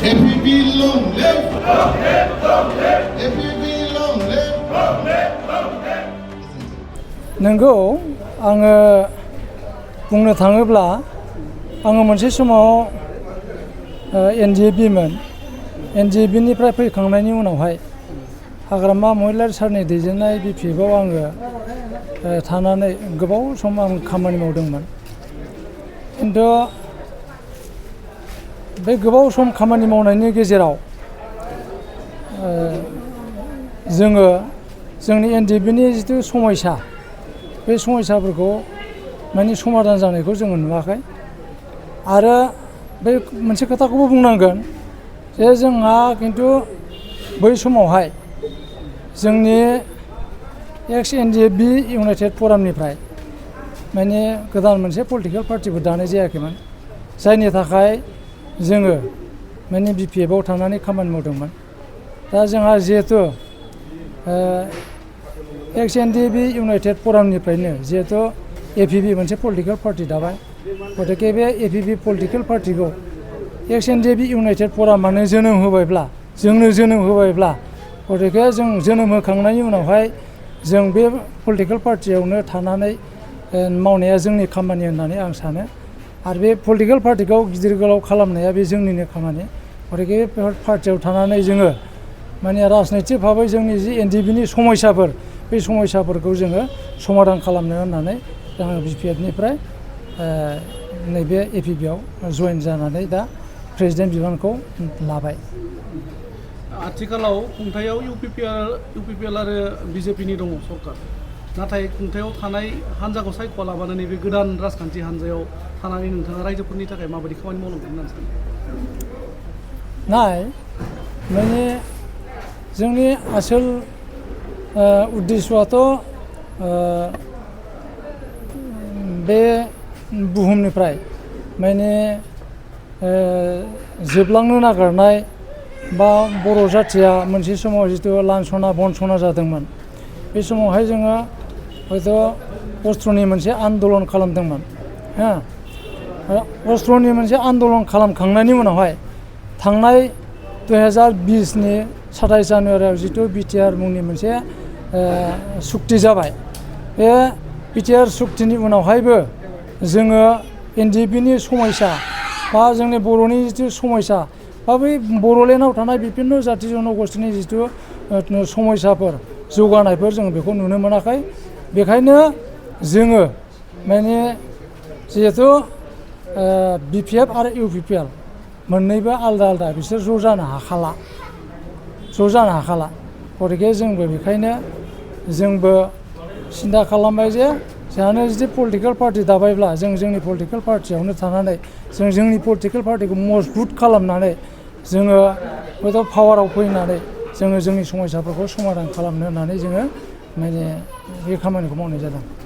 APB long live! APB long live! नंगौ आङो बुंनो थाङोब्ला आङो मोनसे समाव NDAB मोन NDAB निफ्राय फैखांनायनि उनावहाय हाग्रामा महिलारी सारनि दैदेननाय BPF आव आङो थानानै गोबाव सम आं खामानि मावदोंमोन खिन्थु बे गोबाव सम खामानि मावनायनि गेजेराव जोङो जोंनि NDAB नि जिथु समयसा बे समयसाफोरखौ माने समाधान जानायखौ जोङो नुवाखै आरो बे मोनसे खोथाखौबो बुंनांगोन जे जोंहा खिन्थु बै समावहाय जोंनि एक्स NDAB इउनाइटेड फरामनिफ्राय माने गोदान मोनसे पलिटिकेल पार्टिबो दानाय जायाखैमोन जायनि थाखाय जोङो माने BPF आव थांनानै खामानि मावदोंमोन दा जोंहा जिहेतु एक्स NDAB इउनाइटेड फरामनिफ्रायनो जिहेतु APB मोनसे पलिटिकेल पार्टि दाबाय गतिके बे APB पलिटिकेल पार्टिखौ एक्स NDAB इउनाइटेड फरामानो जोनोम होबायब्ला जोंनो जोनोम होबायब्ला गतिके जों जोनोम होखांनायनि उनावहाय जों बे पलिटिकेल पार्टियावनो थानानै मावनाया जोंनि खामानि होननानै आं सानो आरो बे पलिटिकेल पार्टिखौ गिदिर गोलाव खालामनाया बे जोंनिनो खामानि गतिके बे पार्टियाव थानानै जोङो माने राजनैतिक भाबै जोंनि जि NDAB नि समयसाफोर बे समयसाफोरखौ जोङो समाधान खालामनो होननानै आङो BPF निफ्राय नैबे APB आव जयेन जानानै दा प्रेसिडेन्ट बिबानखौ लाबाय। आथिखालाव खुंथायाव UPPL आरो BJP नि दङ सरकार नाथाय खुंथायाव थानाय हान्जाखौ सायख'वालाबानो नैबे गोदान राजखान्थि हान्जायाव थानानै नोंथाङा रायजोफोरनि थाखाय माबायदि खामानि मावलांगोन होननानै सानो? नाय माने जोंनि आसोल उद्देश्यआथ' बे बुहुमनिफ्राय माने जोबलांनो नागारनाय बा बर' जाथिया मोनसे समाव जितु लान्सना बन्सना जादोंमोन बे समावहाय जोङो हयथ' अस्ट्रनि मोनसे आन्दलन खालामदोंमोन अस्ट्रनि मोनसे आन्दलन खालामखांनायनि उनावहाय थांनाय 2020 नि 27 जानुवारियाव जितु BTR मुंनि मोनसे सुक्ति जाबाय बे BTR सुक्तिनि उनावहायबो जोङो NDAB नि समयसा बा जोंनि बर'नि जितु समयसा बा बै बर'लेण्डआव थानाय बिभिन्न जाथि जनगोष्ठीनि जितु समयसाफोर जौगानायफोर जों बेखौ नुनो मोनाखै बेखायनो जोङो माने जिहेतु BPF आरो UPPL मोननैबो आलदा आलदा बिसोर ज' जानो हाखाला गतिके जोंबो बेखायनो जोंबो सिन्था खालामबाय जे जोंहानो जुदि पलिटिकेल पार्टि दाबायब्ला जों जोंनि पलिटिकेल पार्टियावनो थानानै जों जोंनि पलिटिकेल पार्टिखौ मजबुत खालामनानै जोङो हयथ' पावाराव फैनानै जोङो जोंनि समयसाफोरखौ समाधान खालामनो होननानै जोङो माने बे खामानिखौ मावनाय जादों।